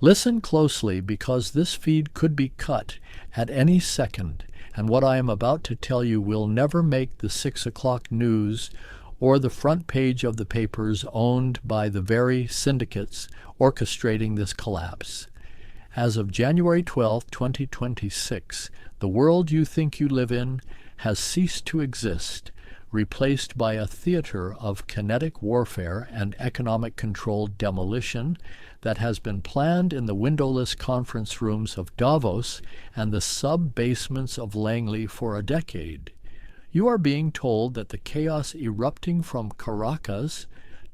Listen closely because this feed could be cut at any second, and what I am about to tell you will never make the 6 o'clock news or the front page of the papers owned by the very syndicates orchestrating this collapse. As of January 12, 2026, the world you think you live in has ceased to exist, replaced by a theater of kinetic warfare and economic-controlled demolition that has been planned in the windowless conference rooms of Davos and the sub-basements of Langley for a decade. You are being told that the chaos erupting from Caracas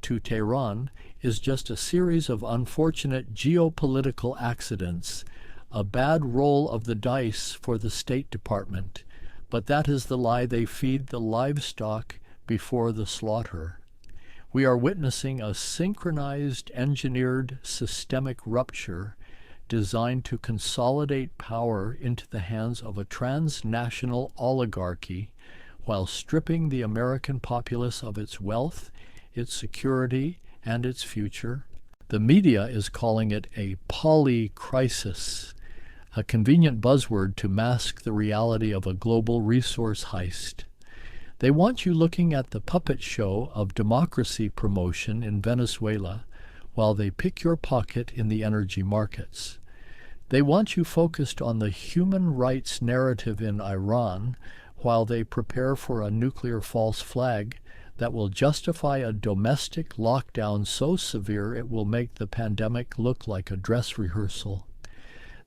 to Tehran is just a series of unfortunate geopolitical accidents, a bad roll of the dice for the State Department, but that is the lie they feed the livestock before the slaughter. We are witnessing a synchronized, engineered, systemic rupture designed to consolidate power into the hands of a transnational oligarchy while stripping the American populace of its wealth, its security, and its future. The media is calling it a polycrisis, a convenient buzzword to mask the reality of a global resource heist. They want you looking at the puppet show of democracy promotion in Venezuela while they pick your pocket in the energy markets. They want you focused on the human rights narrative in Iran while they prepare for a nuclear false flag that will justify a domestic lockdown so severe it will make the pandemic look like a dress rehearsal.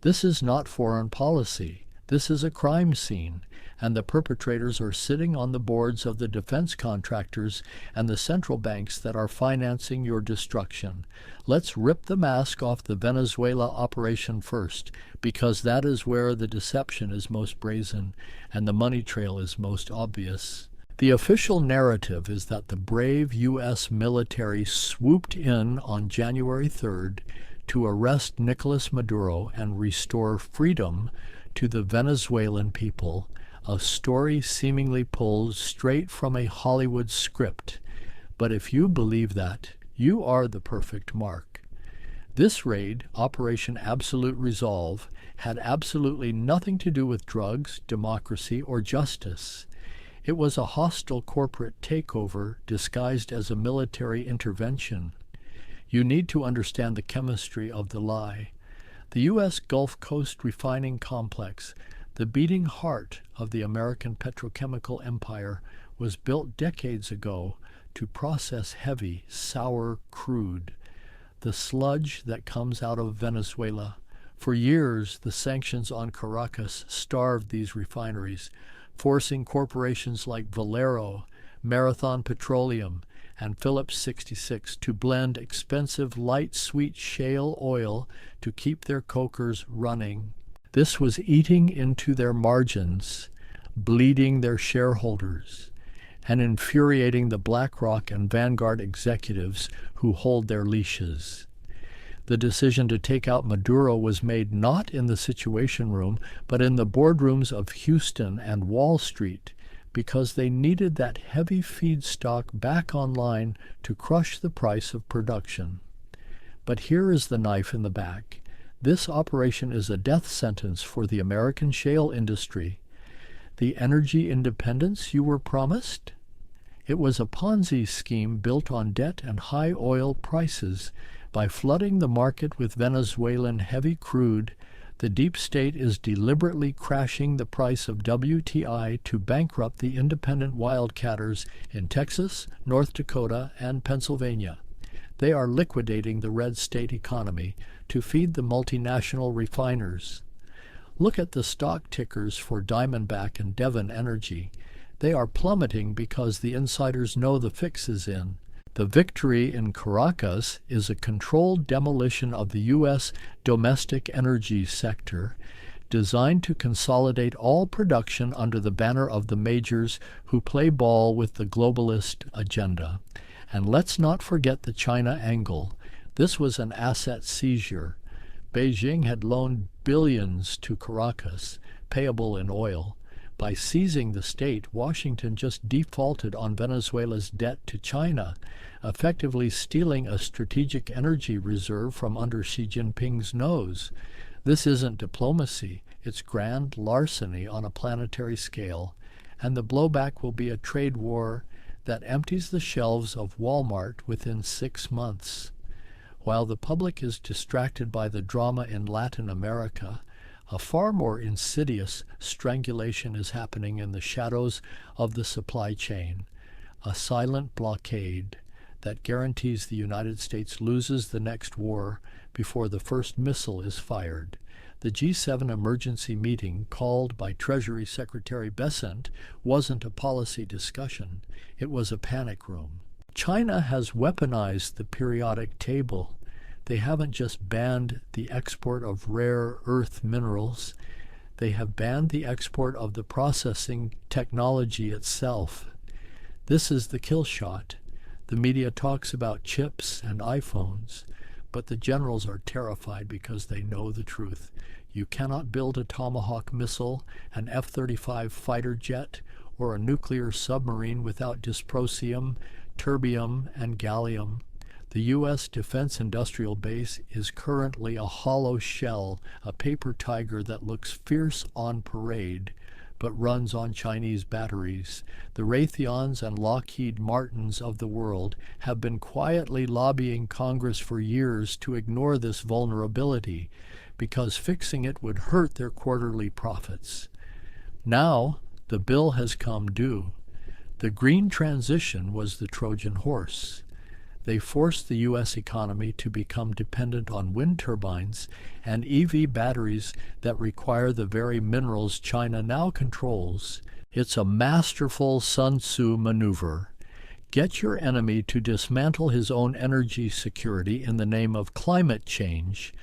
This is not foreign policy. This is a crime scene, and the perpetrators are sitting on the boards of the defense contractors and the central banks that are financing your destruction. Let's rip the mask off the Venezuela operation first, because that is where the deception is most brazen and the money trail is most obvious. The official narrative is that the brave U.S. military swooped in on January 3rd to arrest Nicolás Maduro and restore freedom to the Venezuelan people, a story seemingly pulled straight from a Hollywood script. But if you believe that, you are the perfect mark. This raid, Operation Absolute Resolve, had absolutely nothing to do with drugs, democracy, or justice. It was a hostile corporate takeover disguised as a military intervention. You need to understand the chemistry of the lie. The U.S. Gulf Coast refining complex, the beating heart of the American petrochemical empire, was built decades ago to process heavy, sour crude, the sludge that comes out of Venezuela. For years, the sanctions on Caracas starved these refineries, forcing corporations like Valero, Marathon Petroleum, and Phillips 66 to blend expensive light sweet shale oil to keep their cokers running. This was eating into their margins, bleeding their shareholders, and infuriating the BlackRock and Vanguard executives who hold their leashes. The decision to take out Maduro was made not in the Situation Room, but in the boardrooms of Houston and Wall Street, because they needed that heavy feedstock back online to crush the price of production. But here is the knife in the back. This operation is a death sentence for the American shale industry. The energy independence you were promised? It was a Ponzi scheme built on debt and high oil prices. By flooding the market with Venezuelan heavy crude, the deep state is deliberately crashing the price of WTI to bankrupt the independent wildcatters in Texas, North Dakota, and Pennsylvania. They are liquidating the red state economy to feed the multinational refiners. Look at the stock tickers for Diamondback and Devon Energy. They are plummeting because the insiders know the fix is in. The victory in Caracas is a controlled demolition of the U.S. domestic energy sector, designed to consolidate all production under the banner of the majors who play ball with the globalist agenda. And let's not forget the China angle. This was an asset seizure. Beijing had loaned billions to Caracas, payable in oil, By seizing the state, Washington just defaulted on Venezuela's debt to China, effectively stealing a strategic energy reserve from under Xi Jinping's nose. This isn't diplomacy, it's grand larceny on a planetary scale, and the blowback will be a trade war that empties the shelves of Walmart within 6 months. While the public is distracted by the drama in Latin America, a far more insidious strangulation is happening in the shadows of the supply chain, a silent blockade that guarantees the United States loses the next war before the first missile is fired. The G7 emergency meeting called by Treasury Secretary Bessent wasn't a policy discussion, it was a panic room. China has weaponized the periodic table. They haven't just banned the export of rare earth minerals, they have banned the export of the processing technology itself. This is the kill shot. The media talks about chips and iPhones, but the generals are terrified because they know the truth. You cannot build a Tomahawk missile, an F-35 fighter jet, or a nuclear submarine without dysprosium, terbium, and gallium. The U.S. Defense Industrial Base is currently a hollow shell, a paper tiger that looks fierce on parade, but runs on Chinese batteries. The Raytheons and Lockheed Martins of the world have been quietly lobbying Congress for years to ignore this vulnerability, because fixing it would hurt their quarterly profits. Now, the bill has come due. The green transition was the Trojan horse. They forced the U.S. economy to become dependent on wind turbines and EV batteries that require the very minerals China now controls. It's a masterful Sun Tzu maneuver. Get your enemy to dismantle his own energy security in the name of climate change,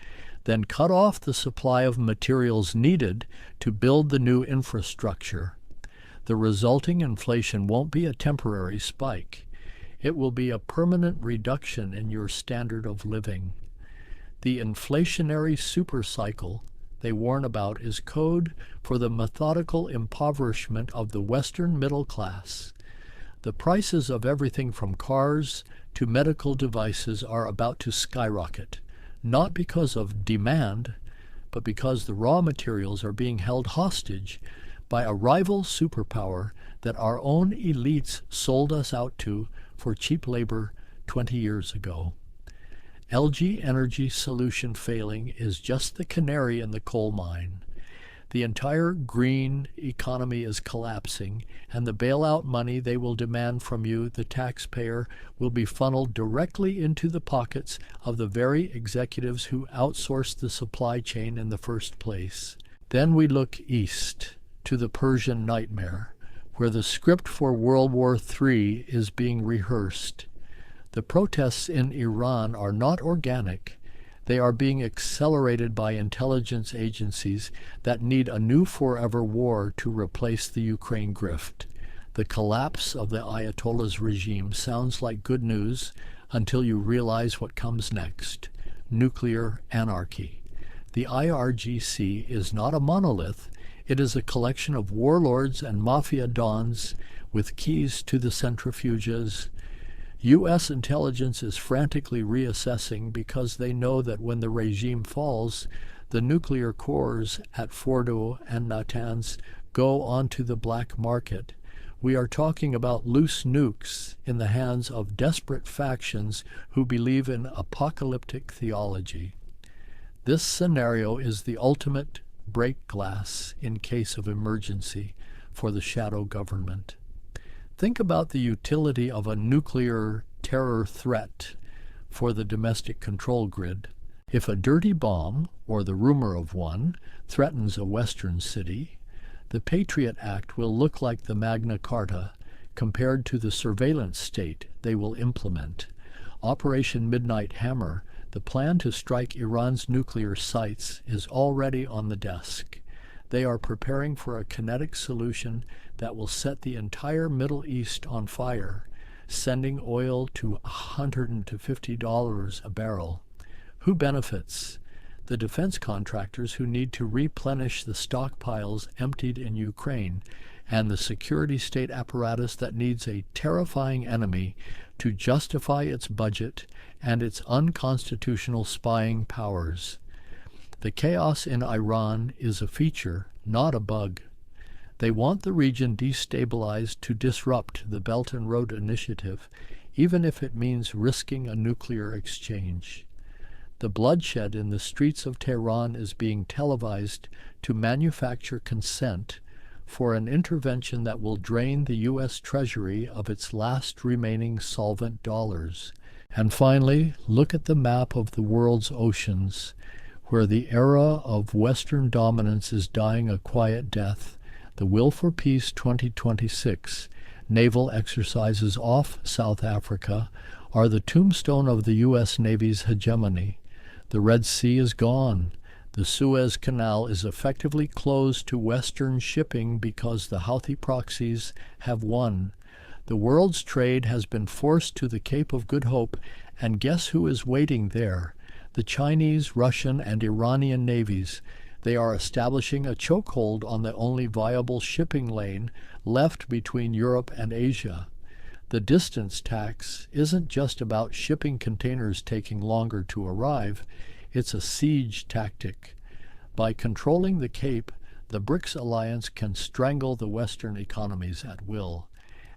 then cut off the supply of materials needed to build the new infrastructure. The resulting inflation won't be a temporary spike. It will be a permanent reduction in your standard of living. The inflationary supercycle they warn about is code for the methodical impoverishment of the Western middle class. The prices of everything from cars to medical devices are about to skyrocket, not because of demand, but because the raw materials are being held hostage by a rival superpower that our own elites sold us out to for cheap labor 20 years ago. LG Energy solution failing is just the canary in the coal mine. The entire green economy is collapsing, and the bailout money they will demand from you, the taxpayer, will be funneled directly into the pockets of the very executives who outsourced the supply chain in the first place. Then we look east to the Persian nightmare, where the script for World War III is being rehearsed. The protests in Iran are not organic. They are being accelerated by intelligence agencies that need a new forever war to replace the Ukraine grift. The collapse of the Ayatollah's regime sounds like good news until you realize what comes next: nuclear anarchy. The IRGC is not a monolith. It is a collection of warlords and mafia dons with keys to the centrifuges. U.S. intelligence is frantically reassessing because they know that when the regime falls, the nuclear cores at Fordo and Natanz go onto the black market. We are talking about loose nukes in the hands of desperate factions who believe in apocalyptic theology. This scenario is the ultimate break glass in case of emergency for the shadow government. Think about the utility of a nuclear terror threat for the domestic control grid. If a dirty bomb, or the rumor of one, threatens a western city, the Patriot Act will look like the Magna Carta compared to the surveillance state they will implement. Operation Midnight Hammer, the plan to strike Iran's nuclear sites, is already on the desk. They are preparing for a kinetic solution that will set the entire Middle East on fire, sending oil to $150 a barrel. Who benefits? the defense contractors who need to replenish the stockpiles emptied in Ukraine, and the security state apparatus that needs a terrifying enemy to justify its budget and its unconstitutional spying powers. The chaos in Iran is a feature, not a bug. They want the region destabilized to disrupt the Belt and Road Initiative, even if it means risking a nuclear exchange. The bloodshed in the streets of Tehran is being televised to manufacture consent for an intervention that will drain the U.S. Treasury of its last remaining solvent dollars. And finally, look at the map of the world's oceans, where the era of Western dominance is dying a quiet death. The Will for Peace 2026 naval exercises off South Africa are the tombstone of the U.S. Navy's hegemony. The Red Sea is gone. The Suez Canal is effectively closed to Western shipping because the Houthi proxies have won. The world's trade has been forced to the Cape of Good Hope, and guess who is waiting there? The Chinese, Russian, and Iranian navies. They are establishing a chokehold on the only viable shipping lane left between Europe and Asia. The distance tax isn't just about shipping containers taking longer to arrive, it's a siege tactic. By controlling the Cape, the BRICS alliance can strangle the Western economies at will.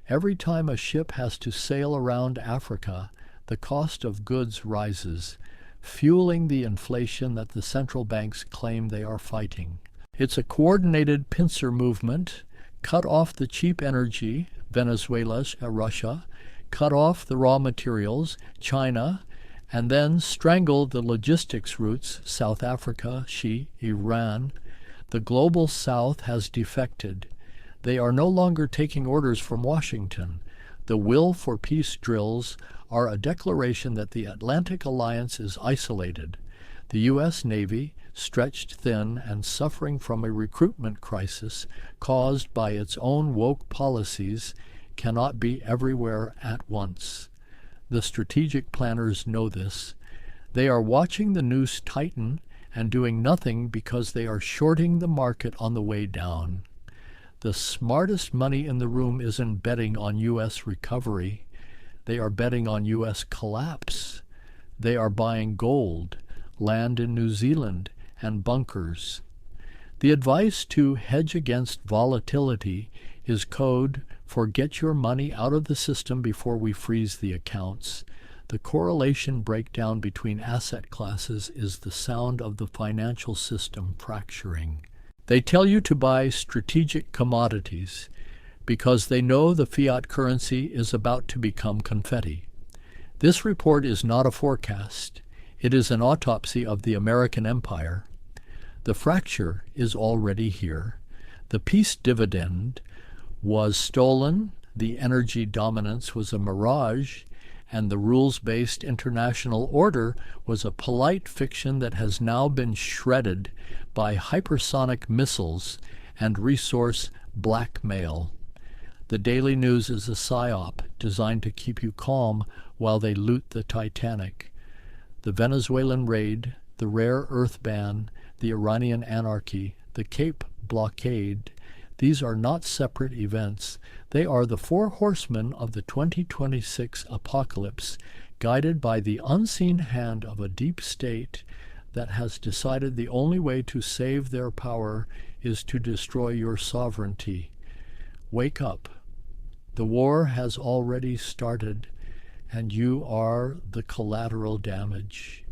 Every time a ship has to sail around Africa, the cost of goods rises, fueling the inflation that the central banks claim they are fighting. It's a coordinated pincer movement. Cut off the cheap energy, Venezuela, Russia, cut off the raw materials, China, and then strangle the logistics routes, South Africa, Iran. The global South has defected. They are no longer taking orders from Washington. The Will for Peace drills are a declaration that the Atlantic Alliance is isolated. The U.S. Navy, stretched thin and suffering from a recruitment crisis caused by its own woke policies, cannot be everywhere at once. The strategic planners know this. They are watching the noose tighten and doing nothing because they are shorting the market on the way down. The smartest money in the room isn't betting on U.S. recovery. They are betting on U.S. collapse. They are buying gold, land in New Zealand, and bunkers. The advice to hedge against volatility is code for get your money out of the system before we freeze the accounts. The correlation breakdown between asset classes is the sound of the financial system fracturing. They tell you to buy strategic commodities because they know the fiat currency is about to become confetti. This report is not a forecast. It is an autopsy of the American empire. The fracture is already here. The peace dividend was stolen, the energy dominance was a mirage, and the rules-based international order was a polite fiction that has now been shredded by hypersonic missiles and resource blackmail. The Daily News is a psyop designed to keep you calm while they loot the Titanic. The Venezuelan raid, the rare earth ban, the Iranian anarchy, the Cape blockade, these are not separate events. They are the four horsemen of the 2026 apocalypse, guided by the unseen hand of a deep state that has decided the only way to save their power is to destroy your sovereignty. Wake up. The war has already started, and you are the collateral damage.